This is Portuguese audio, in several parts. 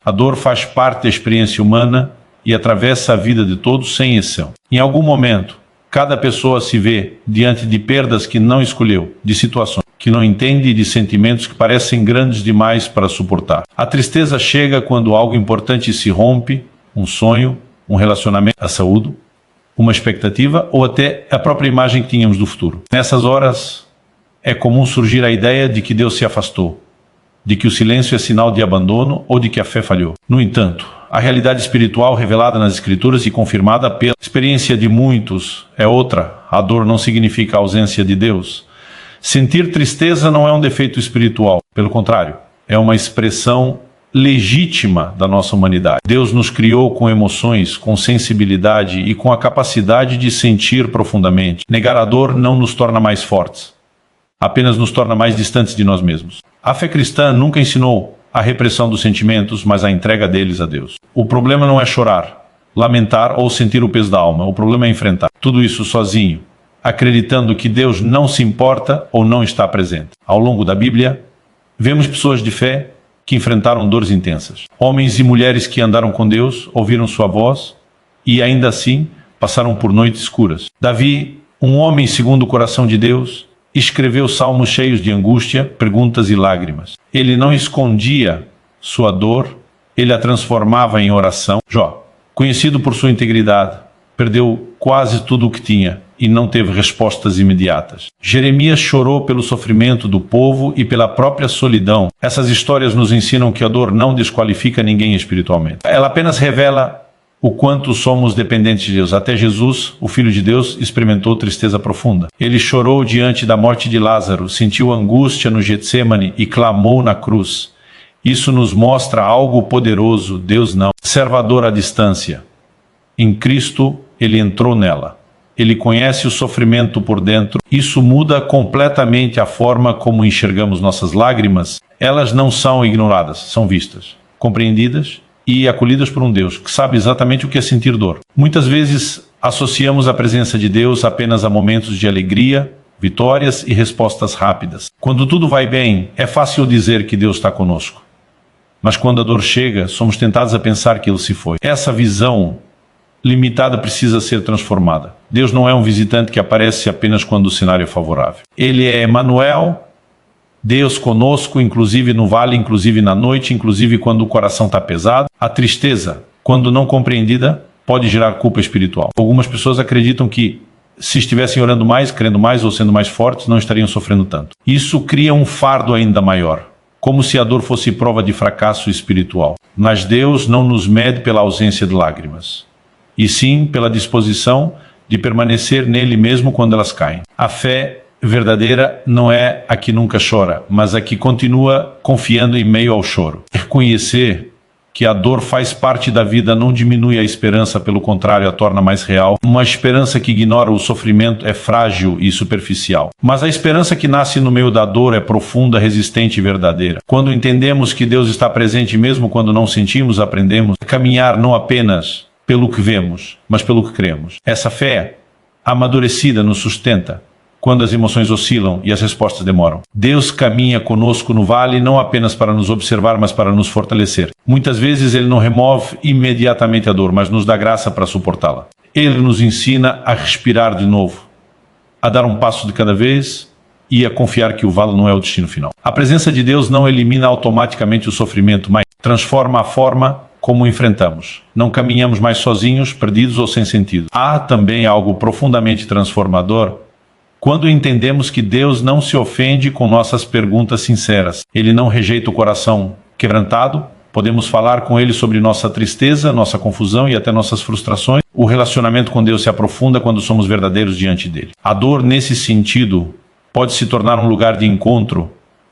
A dor faz parte da experiência humana e atravessa a vida de todos sem exceção. Em algum momento, cada pessoa se vê diante de perdas que não escolheu, de situações que não entende e de sentimentos que parecem grandes demais para suportar. A tristeza chega quando algo importante se rompe, um sonho, um relacionamento, a saúde, uma expectativa ou até a própria imagem que tínhamos do futuro. Nessas horas, é comum surgir a ideia de que Deus se afastou, de que o silêncio é sinal de abandono ou de que a fé falhou. No entanto, a realidade espiritual revelada nas Escrituras e confirmada pela experiência de muitos é outra. A dor não significa a ausência de Deus. Sentir tristeza não é um defeito espiritual. Pelo contrário, é uma expressão legítima da nossa humanidade. Deus nos criou com emoções, com sensibilidade e com a capacidade de sentir profundamente. Negar a dor não nos torna mais fortes, apenas nos torna mais distantes de nós mesmos. A fé cristã nunca ensinou a repressão dos sentimentos, mas a entrega deles a Deus. O problema não é chorar, lamentar ou sentir o peso da alma. O problema é enfrentar tudo isso sozinho, acreditando que Deus não se importa ou não está presente. Ao longo da Bíblia, vemos pessoas de fé que enfrentaram dores intensas. Homens e mulheres que andaram com Deus, ouviram sua voz e ainda assim passaram por noites escuras. Davi, um homem segundo o coração de Deus, escreveu salmos cheios de angústia, perguntas e lágrimas. Ele não escondia sua dor, ele a transformava em oração. Jó, conhecido por sua integridade, perdeu quase tudo o que tinha e não teve respostas imediatas. Jeremias chorou pelo sofrimento do povo e pela própria solidão. Essas histórias nos ensinam que a dor não desqualifica ninguém espiritualmente. Ela apenas revela o quanto somos dependentes de Deus. Até Jesus, o Filho de Deus, experimentou tristeza profunda. Ele chorou diante da morte de Lázaro, sentiu angústia no Getsêmani e clamou na cruz. Isso nos mostra algo poderoso. Deus não. Observador à distância. Em Cristo, ele entrou nela. Ele conhece o sofrimento por dentro. Isso muda completamente a forma como enxergamos nossas lágrimas. Elas não são ignoradas, são vistas, compreendidas e acolhidas por um Deus que sabe exatamente o que é sentir dor. Muitas vezes associamos a presença de Deus apenas a momentos de alegria, vitórias e respostas rápidas. Quando tudo vai bem, é fácil dizer que Deus está conosco. Mas quando a dor chega, somos tentados a pensar que Ele se foi. Essa visão limitada precisa ser transformada. Deus não é um visitante que aparece apenas quando o cenário é favorável. Ele é Emmanuel, Deus conosco, inclusive no vale, inclusive na noite, inclusive quando o coração está pesado. A tristeza, quando não compreendida, pode gerar culpa espiritual. Algumas pessoas acreditam que se estivessem orando mais, crendo mais ou sendo mais fortes, não estariam sofrendo tanto. Isso cria um fardo ainda maior, como se a dor fosse prova de fracasso espiritual. Mas Deus não nos mede pela ausência de lágrimas, e sim pela disposição de permanecer nele mesmo quando elas caem. A fé verdadeira não é a que nunca chora, mas a que continua confiando em meio ao choro. Reconhecer que a dor faz parte da vida não diminui a esperança, pelo contrário, a torna mais real. Uma esperança que ignora o sofrimento é frágil e superficial. Mas a esperança que nasce no meio da dor é profunda, resistente e verdadeira. Quando entendemos que Deus está presente mesmo quando não sentimos, aprendemos a caminhar não apenas pelo que vemos, mas pelo que cremos. Essa fé amadurecida nos sustenta quando as emoções oscilam e as respostas demoram. Deus caminha conosco no vale não apenas para nos observar, mas para nos fortalecer. Muitas vezes Ele não remove imediatamente a dor, mas nos dá graça para suportá-la. Ele nos ensina a respirar de novo, a dar um passo de cada vez e a confiar que o vale não é o destino final. A presença de Deus não elimina automaticamente o sofrimento, mas transforma a forma como o enfrentamos. Não caminhamos mais sozinhos, perdidos ou sem sentido. Há também algo profundamente transformador quando entendemos que Deus não se ofende com nossas perguntas sinceras. Ele não rejeita o coração quebrantado. Podemos falar com Ele sobre nossa tristeza, nossa confusão e até nossas frustrações. O relacionamento com Deus se aprofunda quando somos verdadeiros diante dele. A dor, nesse sentido, pode se tornar um lugar de encontro,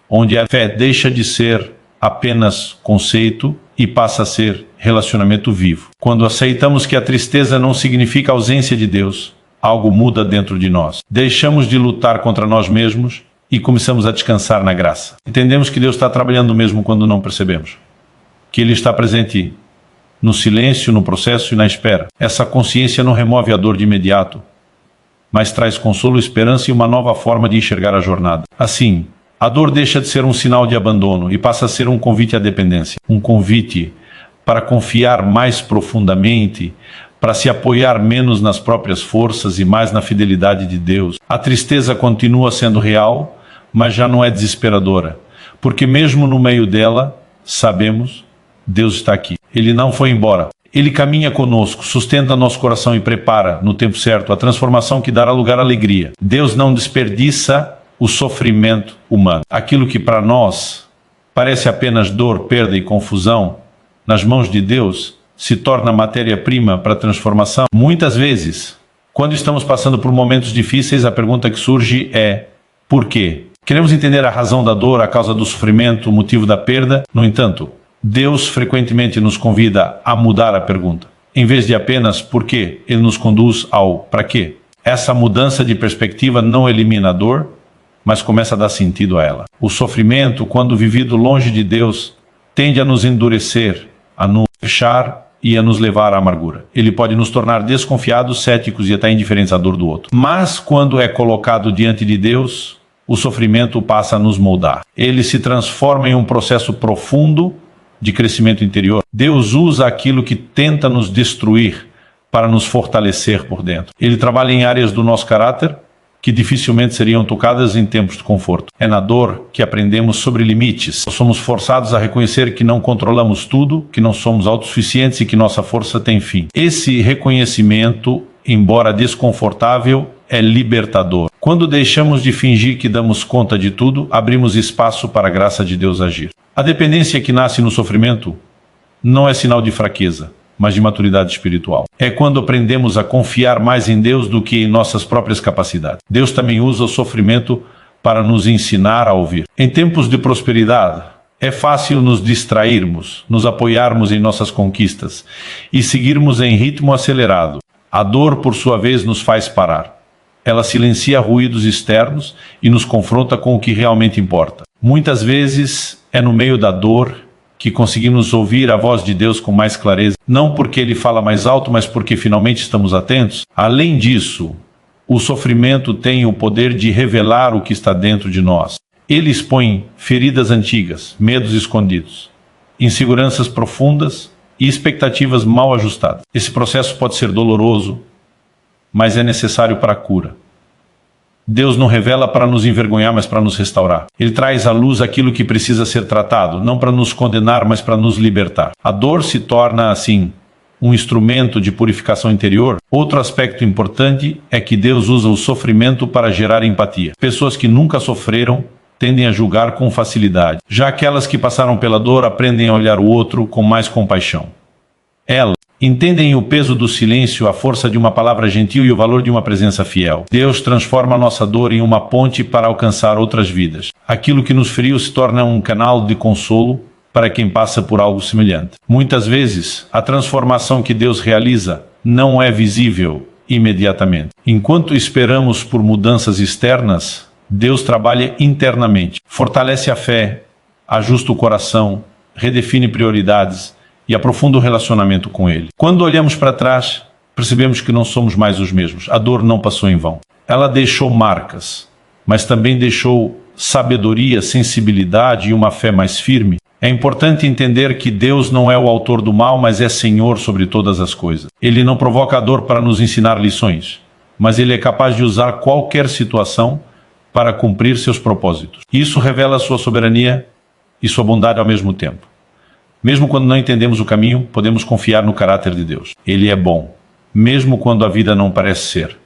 onde a fé deixa de ser apenas conceito e passa a ser relacionamento vivo. Quando aceitamos que a tristeza não significa ausência de Deus, algo muda dentro de nós. Deixamos de lutar contra nós mesmos e começamos a descansar na graça. Entendemos que Deus está trabalhando mesmo quando não percebemos. Que Ele está presente no silêncio, no processo e na espera. Essa consciência não remove a dor de imediato, mas traz consolo, esperança e uma nova forma de enxergar a jornada. Assim, a dor deixa de ser um sinal de abandono e passa a ser um convite à dependência. Um convite para confiar mais profundamente, para se apoiar menos nas próprias forças e mais na fidelidade de Deus. A tristeza continua sendo real, mas já não é desesperadora, porque mesmo no meio dela, sabemos, Deus está aqui. Ele não foi embora. Ele caminha conosco, sustenta nosso coração e prepara, no tempo certo, a transformação que dará lugar à alegria. Deus não desperdiça o sofrimento humano. Aquilo que para nós parece apenas dor, perda e confusão, nas mãos de Deus, se torna matéria-prima para a transformação. Muitas vezes, quando estamos passando por momentos difíceis, a pergunta que surge é: por quê? Queremos entender a razão da dor, a causa do sofrimento, o motivo da perda. No entanto, Deus frequentemente nos convida a mudar a pergunta. Em vez de apenas por quê, Ele nos conduz ao para quê. Essa mudança de perspectiva não elimina a dor, mas começa a dar sentido a ela. O sofrimento, quando vivido longe de Deus, tende a nos endurecer, a nos fechar e a nos levar à amargura. Ele pode nos tornar desconfiados, céticos e até indiferentes à dor do outro. Mas quando é colocado diante de Deus, o sofrimento passa a nos moldar. Ele se transforma em um processo profundo de crescimento interior. Deus usa aquilo que tenta nos destruir para nos fortalecer por dentro. Ele trabalha em áreas do nosso caráter que dificilmente seriam tocadas em tempos de conforto. É na dor que aprendemos sobre limites. Somos forçados a reconhecer que não controlamos tudo, que não somos autossuficientes e que nossa força tem fim. Esse reconhecimento, embora desconfortável, é libertador. Quando deixamos de fingir que damos conta de tudo, abrimos espaço para a graça de Deus agir. A dependência que nasce no sofrimento não é sinal de fraqueza, mas de maturidade espiritual. É quando aprendemos a confiar mais em Deus do que em nossas próprias capacidades. Deus também usa o sofrimento para nos ensinar a ouvir. Em tempos de prosperidade, é fácil nos distrairmos, nos apoiarmos em nossas conquistas e seguirmos em ritmo acelerado. A dor, por sua vez, nos faz parar. Ela silencia ruídos externos e nos confronta com o que realmente importa. Muitas vezes é no meio da dor que conseguimos ouvir a voz de Deus com mais clareza, não porque Ele fala mais alto, mas porque finalmente estamos atentos. Além disso, o sofrimento tem o poder de revelar o que está dentro de nós. Ele expõe feridas antigas, medos escondidos, inseguranças profundas e expectativas mal ajustadas. Esse processo pode ser doloroso, mas é necessário para a cura. Deus não revela para nos envergonhar, mas para nos restaurar. Ele traz à luz aquilo que precisa ser tratado, não para nos condenar, mas para nos libertar. A dor se torna, assim, um instrumento de purificação interior. Outro aspecto importante é que Deus usa o sofrimento para gerar empatia. Pessoas que nunca sofreram tendem a julgar com facilidade. Já aquelas que passaram pela dor aprendem a olhar o outro com mais compaixão. Elas entendem o peso do silêncio, a força de uma palavra gentil e o valor de uma presença fiel. Deus transforma a nossa dor em uma ponte para alcançar outras vidas. Aquilo que nos feriu se torna um canal de consolo para quem passa por algo semelhante. Muitas vezes, a transformação que Deus realiza não é visível imediatamente. Enquanto esperamos por mudanças externas, Deus trabalha internamente, fortalece a fé, ajusta o coração, redefine prioridades e aprofunda o relacionamento com Ele. Quando olhamos para trás, percebemos que não somos mais os mesmos. A dor não passou em vão. Ela deixou marcas, mas também deixou sabedoria, sensibilidade e uma fé mais firme. É importante entender que Deus não é o autor do mal, mas é Senhor sobre todas as coisas. Ele não provoca a dor para nos ensinar lições, mas Ele é capaz de usar qualquer situação para cumprir seus propósitos. Isso revela sua soberania e sua bondade ao mesmo tempo. Mesmo quando não entendemos o caminho, podemos confiar no caráter de Deus. Ele é bom, mesmo quando a vida não parece ser.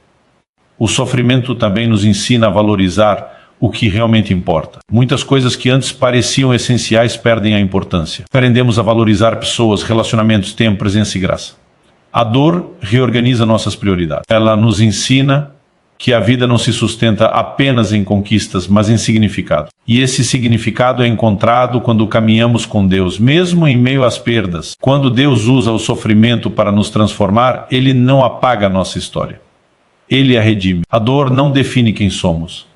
O sofrimento também nos ensina a valorizar o que realmente importa. Muitas coisas que antes pareciam essenciais perdem a importância. Aprendemos a valorizar pessoas, relacionamentos, tempo, presença e graça. A dor reorganiza nossas prioridades. Ela nos ensina que a vida não se sustenta apenas em conquistas, mas em significado. E esse significado é encontrado quando caminhamos com Deus, mesmo em meio às perdas. Quando Deus usa o sofrimento para nos transformar, Ele não apaga a nossa história. Ele a redime. A dor não define quem somos,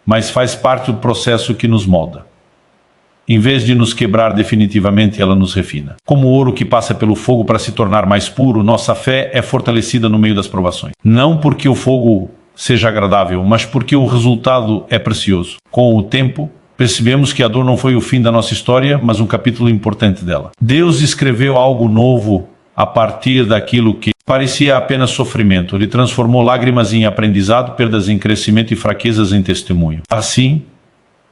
mas faz parte do processo que nos molda. Em vez de nos quebrar definitivamente, ela nos refina. Como o ouro que passa pelo fogo para se tornar mais puro, nossa fé é fortalecida no meio das provações. Não porque o fogo seja agradável, mas porque o resultado é precioso. Com o tempo, percebemos que a dor não foi o fim da nossa história, mas um capítulo importante dela. Deus escreveu algo novo a partir daquilo que parecia apenas sofrimento. Ele transformou lágrimas em aprendizado, perdas em crescimento e fraquezas em testemunho. Assim,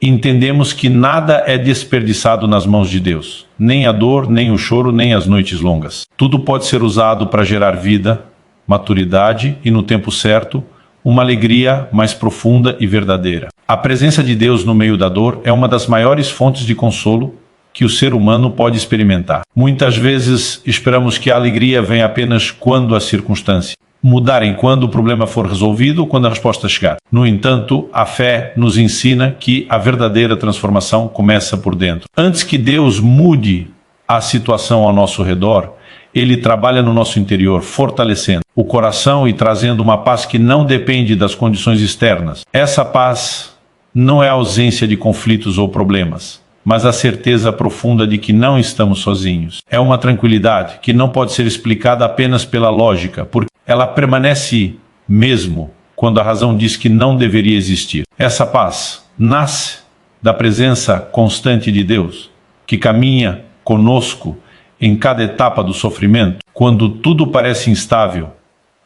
entendemos que nada é desperdiçado nas mãos de Deus. Nem a dor, nem o choro, nem as noites longas. Tudo pode ser usado para gerar vida, maturidade e, no tempo certo, uma alegria mais profunda e verdadeira. A presença de Deus no meio da dor é uma das maiores fontes de consolo que o ser humano pode experimentar. Muitas vezes esperamos que a alegria venha apenas quando as circunstâncias mudarem, quando o problema for resolvido ou quando a resposta chegar. No entanto, a fé nos ensina que a verdadeira transformação começa por dentro. Antes que Deus mude a situação ao nosso redor, Ele trabalha no nosso interior, fortalecendo o coração e trazendo uma paz que não depende das condições externas. Essa paz não é a ausência de conflitos ou problemas, mas a certeza profunda de que não estamos sozinhos. É uma tranquilidade que não pode ser explicada apenas pela lógica, porque ela permanece mesmo quando a razão diz que não deveria existir. Essa paz nasce da presença constante de Deus, que caminha conosco em cada etapa do sofrimento. Quando tudo parece instável,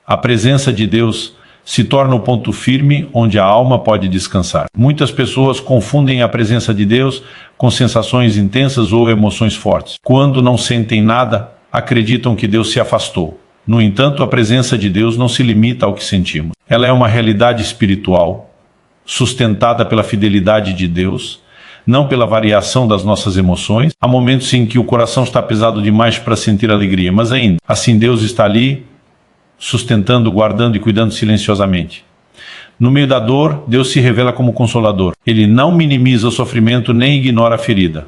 a presença de Deus se torna o ponto firme onde a alma pode descansar. Muitas pessoas confundem a presença de Deus com sensações intensas ou emoções fortes. Quando não sentem nada, acreditam que Deus se afastou. No entanto, a presença de Deus não se limita ao que sentimos. Ela é uma realidade espiritual, sustentada pela fidelidade de Deus, não pela variação das nossas emoções. Há momentos em que o coração está pesado demais para sentir alegria, mas ainda assim Deus está ali, sustentando, guardando e cuidando silenciosamente. No meio da dor, Deus se revela como consolador. Ele não minimiza o sofrimento nem ignora a ferida.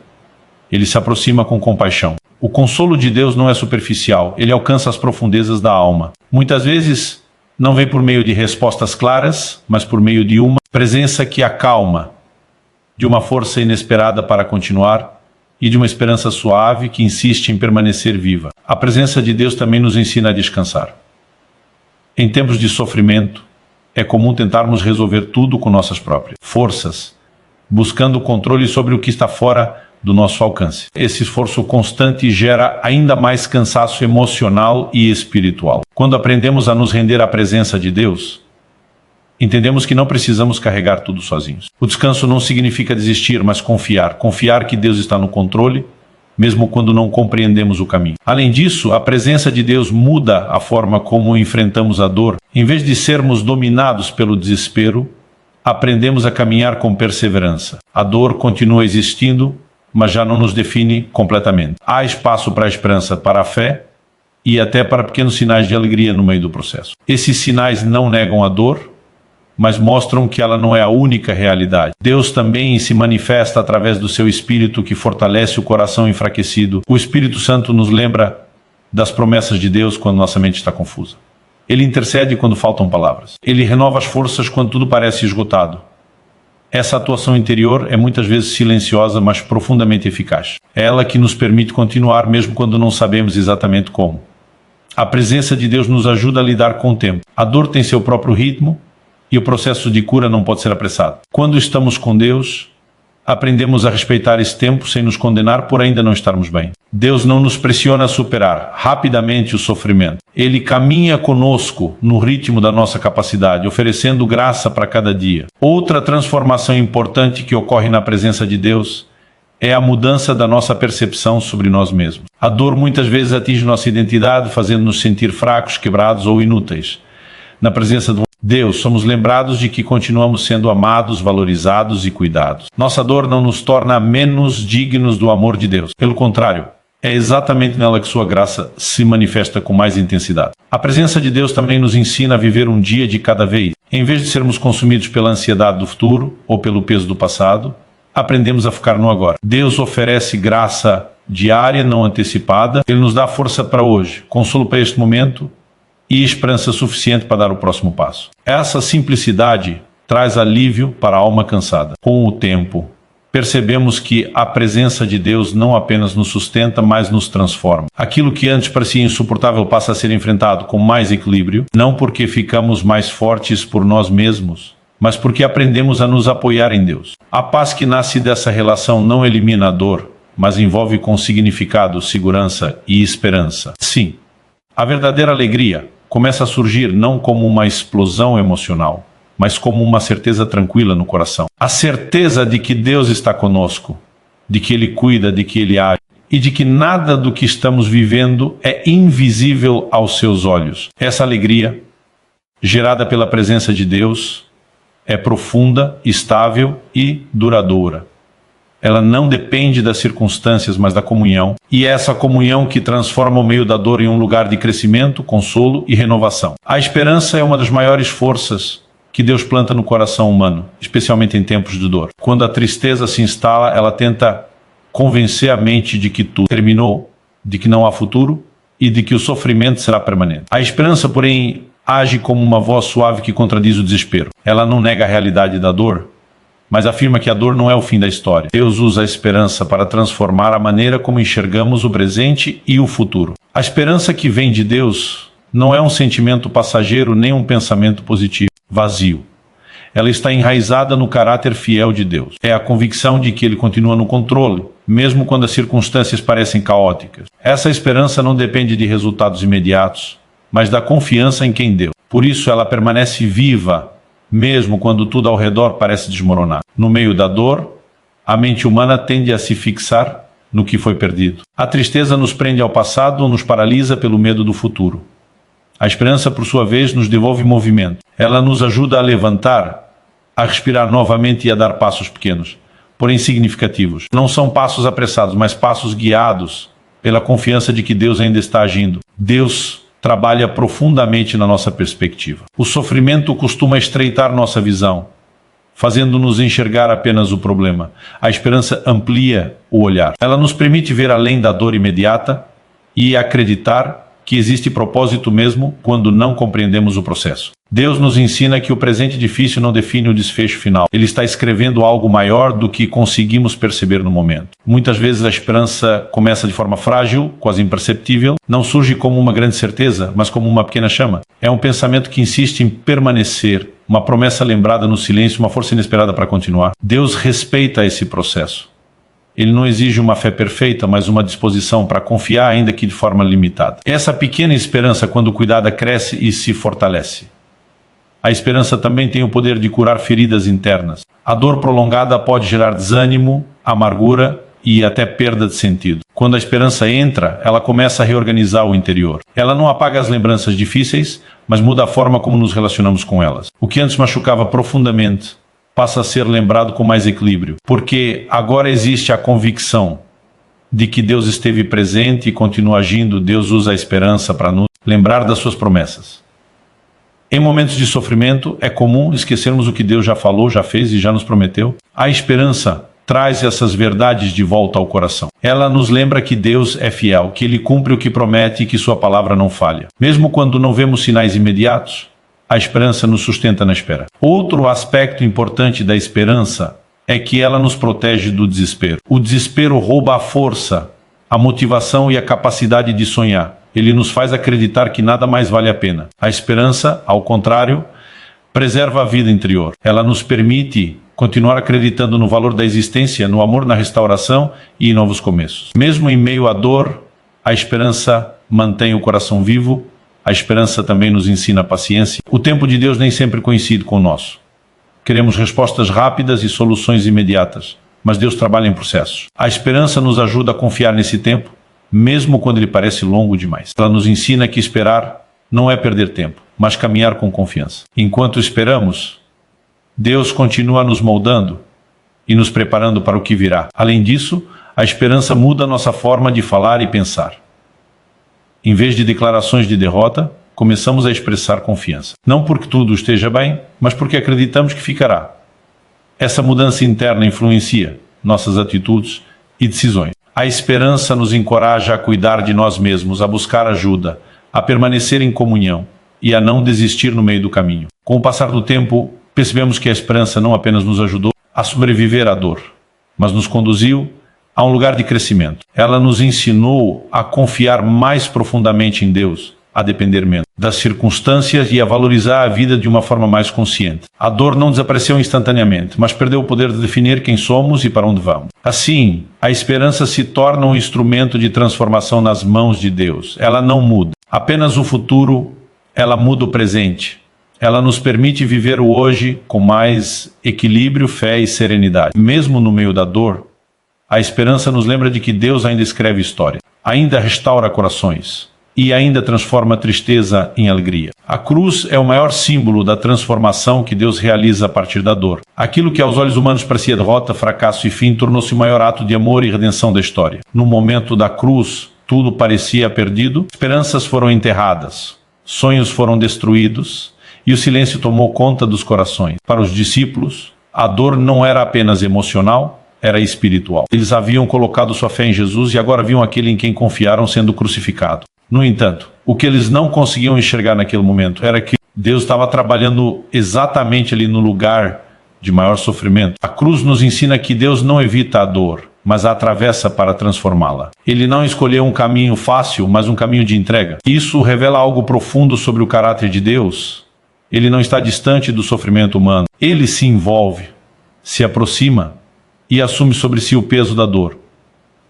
Ele se aproxima com compaixão. O consolo de Deus não é superficial, ele alcança as profundezas da alma. Muitas vezes não vem por meio de respostas claras, mas por meio de uma presença que acalma, de uma força inesperada para continuar e de uma esperança suave que insiste em permanecer viva. A presença de Deus também nos ensina a descansar. Em tempos de sofrimento, é comum tentarmos resolver tudo com nossas próprias forças, buscando controle sobre o que está fora do nosso alcance. Esse esforço constante gera ainda mais cansaço emocional e espiritual. Quando aprendemos a nos render à presença de Deus, entendemos que não precisamos carregar tudo sozinhos. O descanso não significa desistir, mas confiar. Confiar que Deus está no controle, mesmo quando não compreendemos o caminho. Além disso, a presença de Deus muda a forma como enfrentamos a dor. Em vez de sermos dominados pelo desespero, aprendemos a caminhar com perseverança. A dor continua existindo, mas já não nos define completamente. Há espaço para a esperança, para a fé e até para pequenos sinais de alegria no meio do processo. Esses sinais não negam a dor, mas mostram que ela não é a única realidade. Deus também se manifesta através do seu Espírito que fortalece o coração enfraquecido. O Espírito Santo nos lembra das promessas de Deus quando nossa mente está confusa. Ele intercede quando faltam palavras. Ele renova as forças quando tudo parece esgotado. Essa atuação interior é muitas vezes silenciosa, mas profundamente eficaz. É ela que nos permite continuar mesmo quando não sabemos exatamente como. A presença de Deus nos ajuda a lidar com o tempo. A dor tem seu próprio ritmo, e o processo de cura não pode ser apressado. Quando estamos com Deus, aprendemos a respeitar esse tempo sem nos condenar por ainda não estarmos bem. Deus não nos pressiona a superar rapidamente o sofrimento. Ele caminha conosco no ritmo da nossa capacidade, oferecendo graça para cada dia. Outra transformação importante que ocorre na presença de Deus é a mudança da nossa percepção sobre nós mesmos. A dor muitas vezes atinge nossa identidade, fazendo-nos sentir fracos, quebrados ou inúteis. Na presença de Deus, somos lembrados de que continuamos sendo amados, valorizados e cuidados. Nossa dor não nos torna menos dignos do amor de Deus. Pelo contrário, é exatamente nela que sua graça se manifesta com mais intensidade. A presença de Deus também nos ensina a viver um dia de cada vez. Em vez de sermos consumidos pela ansiedade do futuro ou pelo peso do passado, aprendemos a focar no agora. Deus oferece graça diária, não antecipada. Ele nos dá força para hoje, consolo para este momento e esperança suficiente para dar o próximo passo. Essa simplicidade traz alívio para a alma cansada. Com o tempo, percebemos que a presença de Deus não apenas nos sustenta, mas nos transforma. Aquilo que antes parecia insuportável passa a ser enfrentado com mais equilíbrio, não porque ficamos mais fortes por nós mesmos, mas porque aprendemos a nos apoiar em Deus. A paz que nasce dessa relação não elimina a dor, mas envolve com significado, segurança e esperança. Sim, a verdadeira alegria começa a surgir não como uma explosão emocional, mas como uma certeza tranquila no coração. A certeza de que Deus está conosco, de que Ele cuida, de que Ele age, e de que nada do que estamos vivendo é invisível aos seus olhos. Essa alegria, gerada pela presença de Deus, é profunda, estável e duradoura. Ela não depende das circunstâncias, mas da comunhão. E é essa comunhão que transforma o meio da dor em um lugar de crescimento, consolo e renovação. A esperança é uma das maiores forças que Deus planta no coração humano, especialmente em tempos de dor. Quando a tristeza se instala, ela tenta convencer a mente de que tudo terminou, de que não há futuro e de que o sofrimento será permanente. A esperança, porém, age como uma voz suave que contradiz o desespero. Ela não nega a realidade da dor, mas afirma que a dor não é o fim da história. Deus usa a esperança para transformar a maneira como enxergamos o presente e o futuro. A esperança que vem de Deus não é um sentimento passageiro nem um pensamento positivo, vazio. Ela está enraizada no caráter fiel de Deus. É a convicção de que Ele continua no controle, mesmo quando as circunstâncias parecem caóticas. Essa esperança não depende de resultados imediatos, mas da confiança em quem deu. Por isso ela permanece viva, mesmo quando tudo ao redor parece desmoronar. No meio da dor, a mente humana tende a se fixar no que foi perdido. A tristeza nos prende ao passado ou nos paralisa pelo medo do futuro. A esperança, por sua vez, nos devolve movimento. Ela nos ajuda a levantar, a respirar novamente e a dar passos pequenos, porém significativos. Não são passos apressados, mas passos guiados pela confiança de que Deus ainda está agindo. Deus trabalha profundamente na nossa perspectiva. O sofrimento costuma estreitar nossa visão, fazendo-nos enxergar apenas o problema. A esperança amplia o olhar. Ela nos permite ver além da dor imediata e acreditar que existe propósito mesmo quando não compreendemos o processo. Deus nos ensina que o presente difícil não define o desfecho final. Ele está escrevendo algo maior do que conseguimos perceber no momento. Muitas vezes a esperança começa de forma frágil, quase imperceptível, não surge como uma grande certeza, mas como uma pequena chama. É um pensamento que insiste em permanecer, uma promessa lembrada no silêncio, uma força inesperada para continuar. Deus respeita esse processo. Ele não exige uma fé perfeita, mas uma disposição para confiar, ainda que de forma limitada. Essa pequena esperança, quando cuidada, cresce e se fortalece. A esperança também tem o poder de curar feridas internas. A dor prolongada pode gerar desânimo, amargura e até perda de sentido. Quando a esperança entra, ela começa a reorganizar o interior. Ela não apaga as lembranças difíceis, mas muda a forma como nos relacionamos com elas. O que antes machucava profundamente passa a ser lembrado com mais equilíbrio, porque agora existe a convicção de que Deus esteve presente e continua agindo. Deus usa a esperança para nos lembrar das suas promessas. Em momentos de sofrimento, é comum esquecermos o que Deus já falou, já fez e já nos prometeu. A esperança traz essas verdades de volta ao coração. Ela nos lembra que Deus é fiel, que Ele cumpre o que promete e que Sua palavra não falha. Mesmo quando não vemos sinais imediatos, a esperança nos sustenta na espera. Outro aspecto importante da esperança é que ela nos protege do desespero. O desespero rouba a força, a motivação e a capacidade de sonhar. Ele nos faz acreditar que nada mais vale a pena. A esperança, ao contrário, preserva a vida interior. Ela nos permite continuar acreditando no valor da existência, no amor, na restauração e em novos começos. Mesmo em meio à dor, a esperança mantém o coração vivo. A esperança também nos ensina a paciência. O tempo de Deus nem sempre coincide com o nosso. Queremos respostas rápidas e soluções imediatas, mas Deus trabalha em processos. A esperança nos ajuda a confiar nesse tempo, mesmo quando ele parece longo demais. Ela nos ensina que esperar não é perder tempo, mas caminhar com confiança. Enquanto esperamos, Deus continua nos moldando e nos preparando para o que virá. Além disso, a esperança muda a nossa forma de falar e pensar. Em vez de declarações de derrota, começamos a expressar confiança. Não porque tudo esteja bem, mas porque acreditamos que ficará. Essa mudança interna influencia nossas atitudes e decisões. A esperança nos encoraja a cuidar de nós mesmos, a buscar ajuda, a permanecer em comunhão e a não desistir no meio do caminho. Com o passar do tempo, percebemos que a esperança não apenas nos ajudou a sobreviver à dor, mas nos conduziu a um lugar de crescimento. Ela nos ensinou a confiar mais profundamente em Deus a depender menos das circunstâncias e a valorizar a vida de uma forma mais consciente. A dor não desapareceu instantaneamente, mas perdeu o poder de definir quem somos e para onde vamos. Assim, a esperança se torna um instrumento de transformação nas mãos de Deus. Ela não muda apenas o futuro, ela muda o presente. Ela nos permite viver o hoje com mais equilíbrio, fé e serenidade. Mesmo no meio da dor, a esperança nos lembra de que Deus ainda escreve história, ainda restaura corações e ainda transforma a tristeza em alegria. A cruz é o maior símbolo da transformação que Deus realiza a partir da dor. Aquilo que aos olhos humanos parecia derrota, fracasso e fim, tornou-se o maior ato de amor e redenção da história. No momento da cruz, tudo parecia perdido, esperanças foram enterradas, sonhos foram destruídos e o silêncio tomou conta dos corações. Para os discípulos, a dor não era apenas emocional, era espiritual. Eles haviam colocado sua fé em Jesus e agora viam aquele em quem confiaram sendo crucificado. No entanto, o que eles não conseguiam enxergar naquele momento era que Deus estava trabalhando exatamente ali no lugar de maior sofrimento. A cruz nos ensina que Deus não evita a dor, mas a atravessa para transformá-la. Ele não escolheu um caminho fácil, mas um caminho de entrega. Isso revela algo profundo sobre o caráter de Deus. Ele não está distante do sofrimento humano. Ele se envolve, se aproxima e assume sobre si o peso da dor.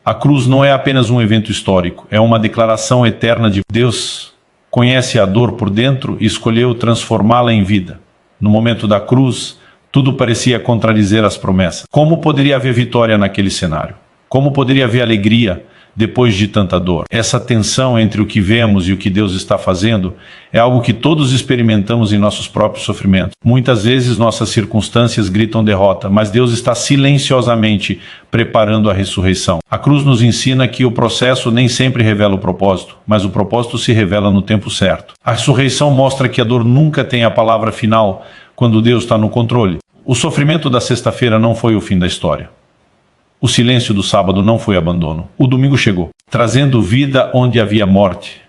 A cruz não é apenas um evento histórico, é uma declaração eterna de Deus. Conhece a dor por dentro e escolheu transformá-la em vida. No momento da cruz, tudo parecia contradizer as promessas. Como poderia haver vitória naquele cenário? Como poderia haver alegria depois de tanta dor? Essa tensão entre o que vemos e o que Deus está fazendo é algo que todos experimentamos em nossos próprios sofrimentos. Muitas vezes nossas circunstâncias gritam derrota, mas Deus está silenciosamente preparando a ressurreição. A cruz nos ensina que o processo nem sempre revela o propósito, mas o propósito se revela no tempo certo. A ressurreição mostra que a dor nunca tem a palavra final quando Deus está no controle. O sofrimento da sexta-feira não foi o fim da história. O silêncio do sábado não foi abandono. O domingo chegou, trazendo vida onde havia morte.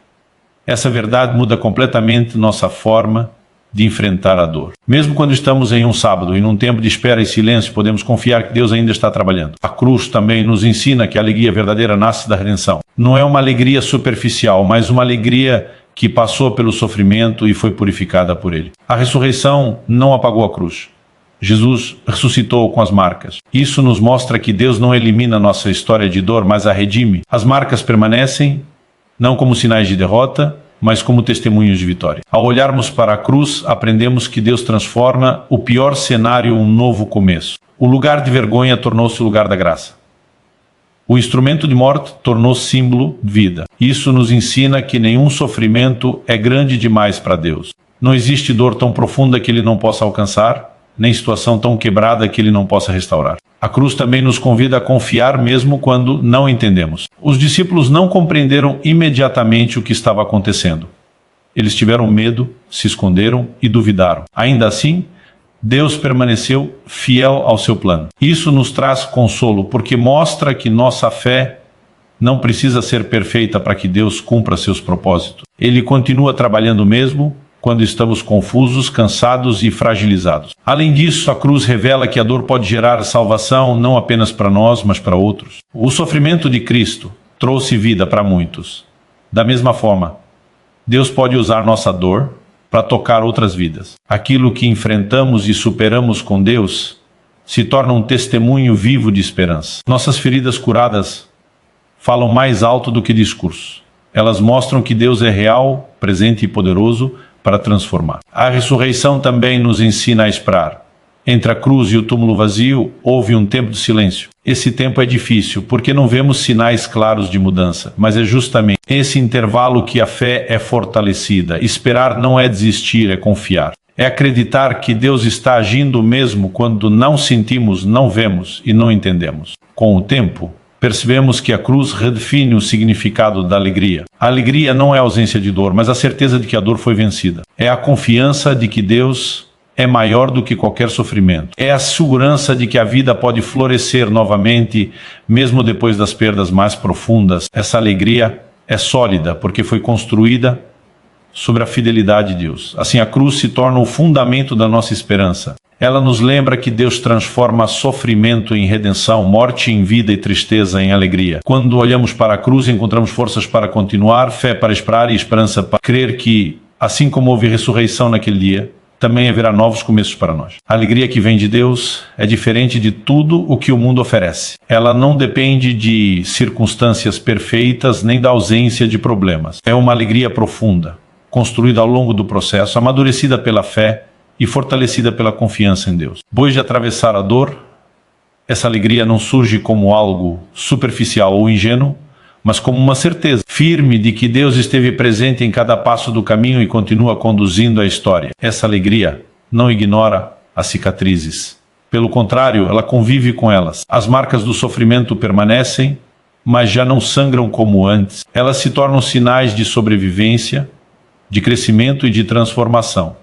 Essa verdade muda completamente nossa forma de enfrentar a dor. Mesmo quando estamos em um sábado e num tempo de espera e silêncio, podemos confiar que Deus ainda está trabalhando. A cruz também nos ensina que a alegria verdadeira nasce da redenção. Não é uma alegria superficial, mas uma alegria que passou pelo sofrimento e foi purificada por ele. A ressurreição não apagou a cruz. Jesus ressuscitou com as marcas. Isso nos mostra que Deus não elimina nossa história de dor, mas a redime. As marcas permanecem, não como sinais de derrota, mas como testemunhos de vitória. Ao olharmos para a cruz, aprendemos que Deus transforma o pior cenário em um novo começo. O lugar de vergonha tornou-se o lugar da graça. O instrumento de morte tornou-se símbolo de vida. Isso nos ensina que nenhum sofrimento é grande demais para Deus. Não existe dor tão profunda que Ele não possa alcançar, nem situação tão quebrada que Ele não possa restaurar. A cruz também nos convida a confiar mesmo quando não entendemos. Os discípulos não compreenderam imediatamente o que estava acontecendo. Eles tiveram medo, se esconderam e duvidaram. Ainda assim, Deus permaneceu fiel ao seu plano. Isso nos traz consolo, porque mostra que nossa fé não precisa ser perfeita para que Deus cumpra seus propósitos. Ele continua trabalhando mesmo quando estamos confusos, cansados e fragilizados. Além disso, a cruz revela que a dor pode gerar salvação não apenas para nós, mas para outros. O sofrimento de Cristo trouxe vida para muitos. Da mesma forma, Deus pode usar nossa dor para tocar outras vidas. Aquilo que enfrentamos e superamos com Deus se torna um testemunho vivo de esperança. Nossas feridas curadas falam mais alto do que discursos. Elas mostram que Deus é real, presente e poderoso para transformar. A ressurreição também nos ensina a esperar. Entre a cruz e o túmulo vazio, houve um tempo de silêncio. Esse tempo é difícil, porque não vemos sinais claros de mudança, mas é justamente esse intervalo que a fé é fortalecida. Esperar não é desistir, é confiar. É acreditar que Deus está agindo mesmo quando não sentimos, não vemos e não entendemos. Com o tempo, percebemos que a cruz redefine o significado da alegria. A alegria não é a ausência de dor, mas a certeza de que a dor foi vencida. É a confiança de que Deus é maior do que qualquer sofrimento. É a segurança de que a vida pode florescer novamente, mesmo depois das perdas mais profundas. Essa alegria é sólida, porque foi construída sobre a fidelidade de Deus. Assim, a cruz se torna o fundamento da nossa esperança. Ela nos lembra que Deus transforma sofrimento em redenção, morte em vida e tristeza em alegria. Quando olhamos para a cruz, encontramos forças para continuar, fé para esperar e esperança para crer que, assim como houve ressurreição naquele dia, também haverá novos começos para nós. A alegria que vem de Deus é diferente de tudo o que o mundo oferece. Ela não depende de circunstâncias perfeitas nem da ausência de problemas. É uma alegria profunda, construída ao longo do processo, amadurecida pela fé e fortalecida pela confiança em Deus. Depois de atravessar a dor, essa alegria não surge como algo superficial ou ingênuo, mas como uma certeza firme de que Deus esteve presente em cada passo do caminho e continua conduzindo a história. Essa alegria não ignora as cicatrizes. Pelo contrário, ela convive com elas. As marcas do sofrimento permanecem, mas já não sangram como antes. Elas se tornam sinais de sobrevivência, de crescimento e de transformação.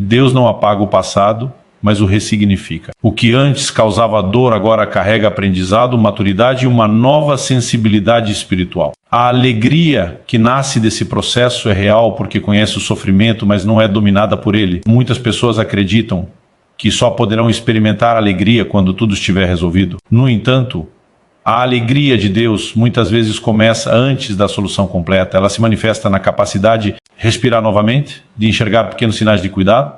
Deus não apaga o passado, mas o ressignifica. O que antes causava dor agora carrega aprendizado, maturidade e uma nova sensibilidade espiritual. A alegria que nasce desse processo é real porque conhece o sofrimento, mas não é dominada por ele. Muitas pessoas acreditam que só poderão experimentar alegria quando tudo estiver resolvido. No entanto, a alegria de Deus muitas vezes começa antes da solução completa. Ela se manifesta na capacidade de respirar novamente, de enxergar pequenos sinais de cuidado,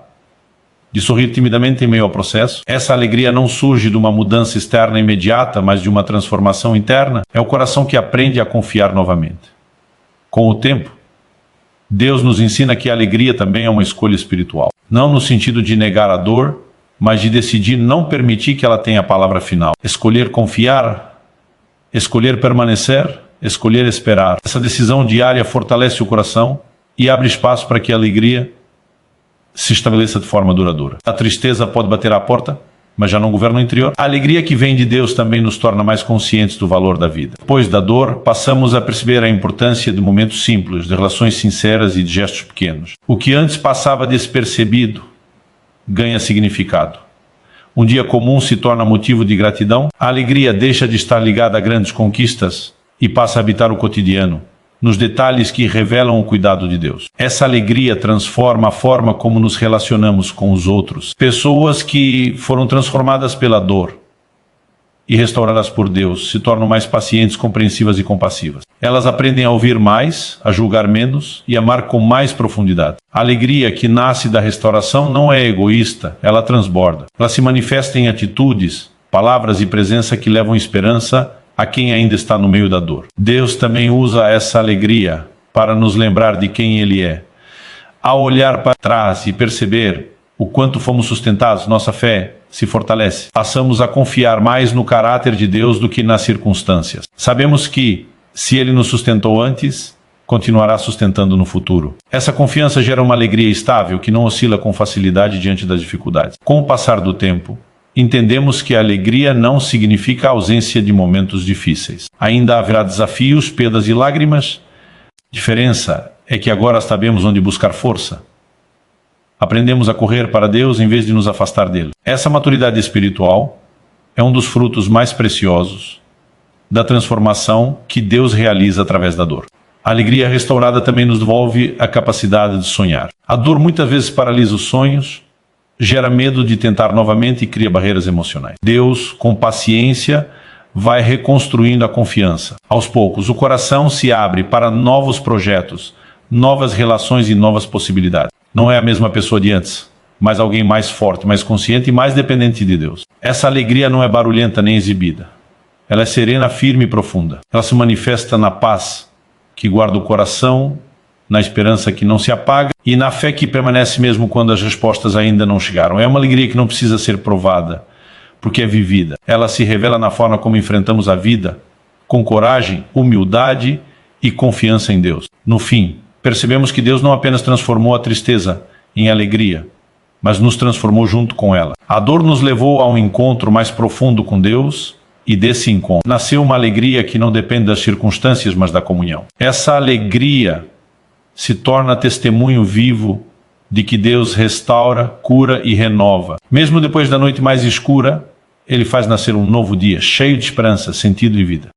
de sorrir timidamente em meio ao processo. Essa alegria não surge de uma mudança externa imediata, mas de uma transformação interna. É o coração que aprende a confiar novamente. Com o tempo, Deus nos ensina que a alegria também é uma escolha espiritual. Não no sentido de negar a dor, mas de decidir não permitir que ela tenha a palavra final. Escolher confiar, escolher permanecer, escolher esperar. Essa decisão diária fortalece o coração e abre espaço para que a alegria se estabeleça de forma duradoura. A tristeza pode bater à porta, mas já não governa o interior. A alegria que vem de Deus também nos torna mais conscientes do valor da vida. Depois da dor, passamos a perceber a importância de momentos simples, de relações sinceras e de gestos pequenos. O que antes passava despercebido ganha significado. Um dia comum se torna motivo de gratidão. A alegria deixa de estar ligada a grandes conquistas e passa a habitar o cotidiano, nos detalhes que revelam o cuidado de Deus. Essa alegria transforma a forma como nos relacionamos com os outros. Pessoas que foram transformadas pela dor e restauradas por Deus se tornam mais pacientes, compreensivas e compassivas. Elas aprendem a ouvir mais, a julgar menos e amar com mais profundidade. A alegria que nasce da restauração não é egoísta, ela transborda. Ela se manifesta em atitudes, palavras e presença que levam esperança a quem ainda está no meio da dor. Deus também usa essa alegria para nos lembrar de quem Ele é. Ao olhar para trás e perceber o quanto fomos sustentados, nossa fé se fortalece. Passamos a confiar mais no caráter de Deus do que nas circunstâncias. Sabemos que, se Ele nos sustentou antes, continuará sustentando no futuro. Essa confiança gera uma alegria estável que não oscila com facilidade diante das dificuldades. Com o passar do tempo, entendemos que a alegria não significa a ausência de momentos difíceis. Ainda haverá desafios, perdas e lágrimas. A diferença é que agora sabemos onde buscar força. Aprendemos a correr para Deus em vez de nos afastar dele. Essa maturidade espiritual é um dos frutos mais preciosos da transformação que Deus realiza através da dor. A alegria restaurada também nos devolve a capacidade de sonhar. A dor muitas vezes paralisa os sonhos, gera medo de tentar novamente e cria barreiras emocionais. Deus, com paciência, vai reconstruindo a confiança. Aos poucos, o coração se abre para novos projetos, novas relações e novas possibilidades. Não é a mesma pessoa de antes, mas alguém mais forte, mais consciente e mais dependente de Deus. Essa alegria não é barulhenta nem exibida. Ela é serena, firme e profunda. Ela se manifesta na paz que guarda o coração, na esperança que não se apaga e na fé que permanece mesmo quando as respostas ainda não chegaram. É uma alegria que não precisa ser provada, porque é vivida. Ela se revela na forma como enfrentamos a vida, com coragem, humildade e confiança em Deus. No fim, percebemos que Deus não apenas transformou a tristeza em alegria, mas nos transformou junto com ela. A dor nos levou a um encontro mais profundo com Deus e desse encontro nasceu uma alegria que não depende das circunstâncias, mas da comunhão. Essa alegria se torna testemunho vivo de que Deus restaura, cura e renova. Mesmo depois da noite mais escura, Ele faz nascer um novo dia, cheio de esperança, sentido e vida.